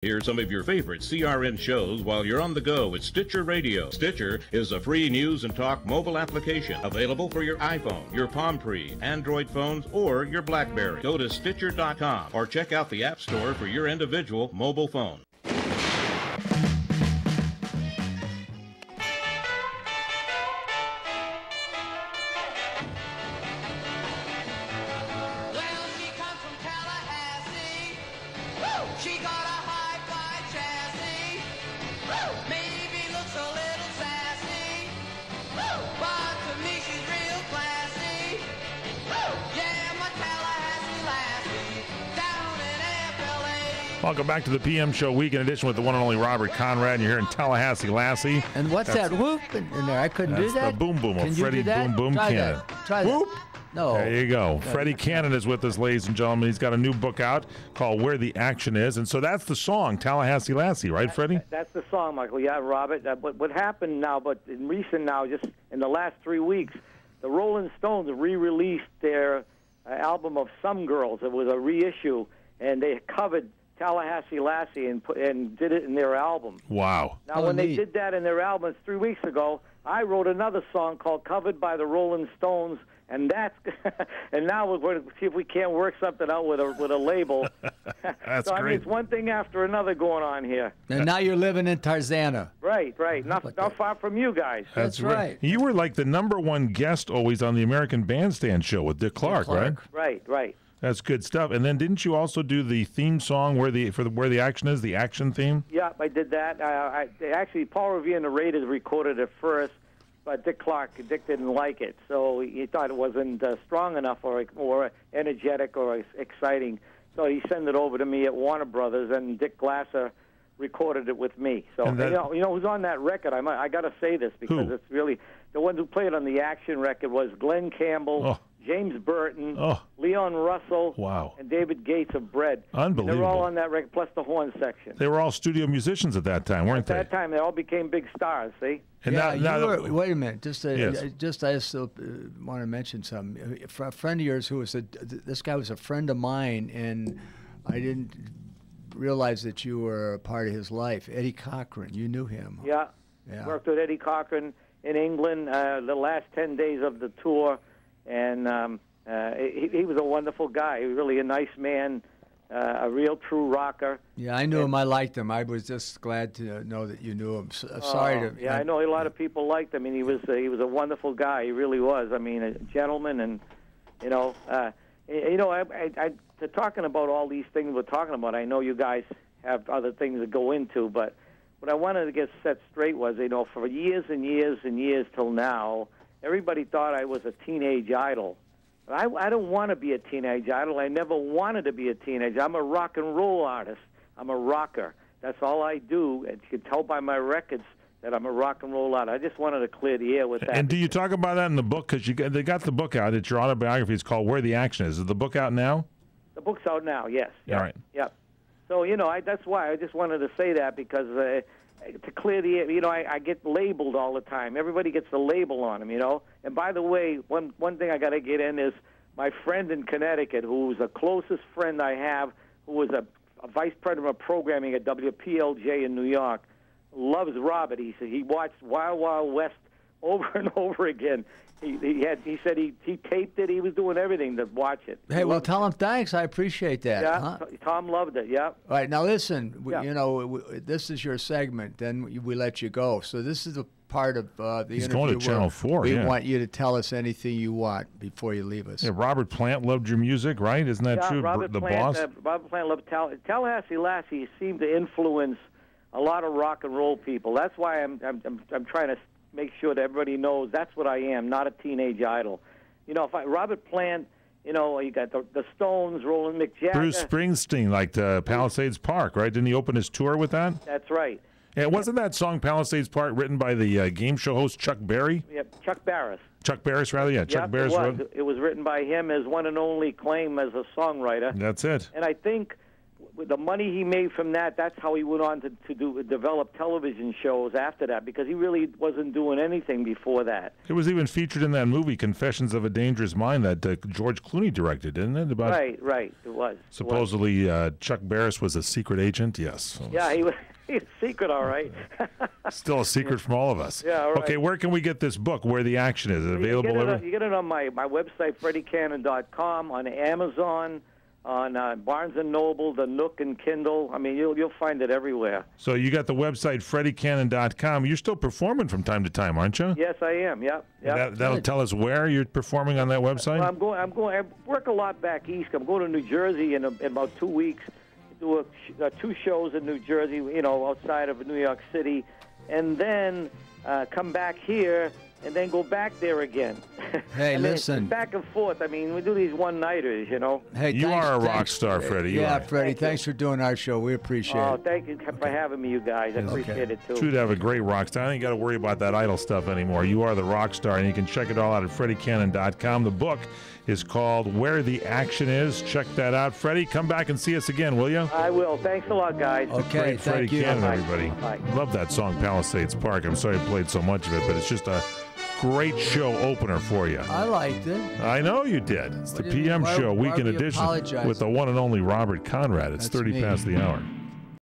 Hear some of your favorite CRN shows while you're on the go with Stitcher Radio. Stitcher is a free news and talk mobile application available for your iPhone, your Palm Pre, Android phones, or your BlackBerry. Go to Stitcher.com or check out the App Store for your individual mobile phone. Welcome back to the PM Show Weekend Edition with the one and only Robert Conrad. And you're here in Tallahassee, Lassie. And what's that whoop in there? I couldn't do that. That's the boom boom of Freddie Boom Boom Try Cannon. that. Try that. Whoop. No. There you go. Freddie Cannon is with us, ladies and gentlemen. He's got a new book out called Where the Action Is. And so that's the song, Tallahassee Lassie, right, Freddie? That's the song, Michael. Yeah, Robert. What happened now, but in recent now, just in the last 3 weeks, the Rolling Stones re-released their album of Some Girls. It was a reissue, and they covered Tallahassee Lassie and did it in their album. Wow. Now, when they did that in their album 3 weeks ago, I wrote another song called Covered by the Rolling Stones, and that's and now we're going to see if we can't work something out with a label. That's so, I mean, great. it's one thing after another going on here. And now you're living in Tarzana. Right. Not far from you guys. That's right. You were like the #1 guest always on the American Bandstand show with Dick Clark, right? Right. That's good stuff. And then didn't you also do the theme song Where the Action Is, the action theme? Yeah, I did that. Actually, Paul Revere narrated, recorded it first, but Dick didn't like it, so he thought it wasn't strong enough or energetic or exciting. So he sent it over to me at Warner Brothers, and Dick Glasser recorded it with me. So you know who's on that record? I got to say this because it's really the one who played on the action record was Glenn Campbell, James Burton, Leon Russell, and David Gates of Bread. Unbelievable. They're all on that record, plus the horn section. They were all studio musicians at that time, weren't they? At that time, they all became big stars, see? And wait a minute. I still want to mention something. A friend of yours who was this guy was a friend of mine, and I didn't realize that you were a part of his life. Eddie Cochran, you knew him. Yeah. Worked with Eddie Cochran in England the last 10 days of the tour, and he was a wonderful guy. He was really a nice man, a real true rocker. Yeah, I knew him. I liked him. I was just glad to know that you knew him. Yeah, I know a lot of people liked him. I mean, he was a wonderful guy. He really was. I mean, a gentleman, and to talking about all these things we're talking about. I know you guys have other things to go into, but what I wanted to get set straight was, for years and years and years till now, everybody thought I was a teenage idol. I don't want to be a teenage idol. I never wanted to be a teenager. I'm a rock and roll artist. I'm a rocker. That's all I do. And you can tell by my records that I'm a rock and roll artist. I just wanted to clear the air with that. And do you talk about that in the book? Because they got the book out. It's your autobiography. It's called Where the Action Is. Is the book out now? The book's out now, yes. All right. Yep. So, that's why I just wanted to say that, because to clear the air, I get labeled all the time. Everybody gets the label on them, And by the way, one thing I got to get in is my friend in Connecticut, who's the closest friend I have, who was a vice president of programming at WPLJ in New York, loves Robert. He said he watched Wild Wild West over and over again. He said he taped it. He was doing everything to watch it. Hey, well, tell him thanks. I appreciate that. Yeah, Tom loved it. Yeah. All right, now listen. This is your segment. Then we let you go. So this is the part of the interview. He's going to Channel 4. We want you to tell us anything you want before you leave us. Yeah, Robert Plant loved your music, right? Isn't that true? Robert Plant loved Tallahassee Lassie. Seemed to influence a lot of rock and roll people. That's why I'm trying to make sure that everybody knows that's what I am, not a teenage idol. Robert Plant, you got the Stones, Roland Mick Jagger. Bruce Springsteen, like Palisades Park, right? Didn't he open his tour with that? That's right. And wasn't that song Palisades Park written by the game show host Chuck Berry? Yep, Chuck Barris. Chuck Barris, rather, yeah. Chuck Barris wrote. It was written by him as one and only claim as a songwriter. That's it. And I think with the money he made from that, that's how he went on to develop television shows after that, because he really wasn't doing anything before that. It was even featured in that movie, Confessions of a Dangerous Mind, that George Clooney directed, didn't it? About right, it was. Supposedly, Chuck Barris was a secret agent, yes. Yeah, he was. He's a secret, all right. Still a secret from all of us. Yeah, all right. Okay, where can we get this book, Where the Action Is? Is it available? You get it on my website, FreddieCannon.com, on Amazon, on Barnes & Noble, the Nook and Kindle. I mean, you'll find it everywhere. So you got the website, FreddieCannon.com. You're still performing from time to time, aren't you? Yes, I am, yep. That'll tell us where you're performing on that website? Well, I work a lot back east. I'm going to New Jersey in about 2 weeks. Do 2 shows in New Jersey, outside of New York City, and then come back here, and then go back there again. Hey, listen. Back and forth. I mean, we do these one-nighters, Hey, you are a rock star, Freddie. Yeah, Freddie, thanks for doing our show. We appreciate it. Oh, thank you for having me, you guys. I appreciate it, too. True to have a great rock star. I ain't got to worry about that idol stuff anymore. You are the rock star, and you can check it all out at FreddieCannon.com. The book is called Where the Action Is. Check that out. Freddie, come back and see us again, will you? I will. Thanks a lot, guys. Okay, Freddie thank you. Cannon, everybody. Bye. Love that song, Palisades Park. I'm sorry I played so much of it, but it's just a great show opener for you. I liked it. I know you did. It's the PM show, Weekend Edition, with the one and only Robert Conrad. It's 30 past the hour.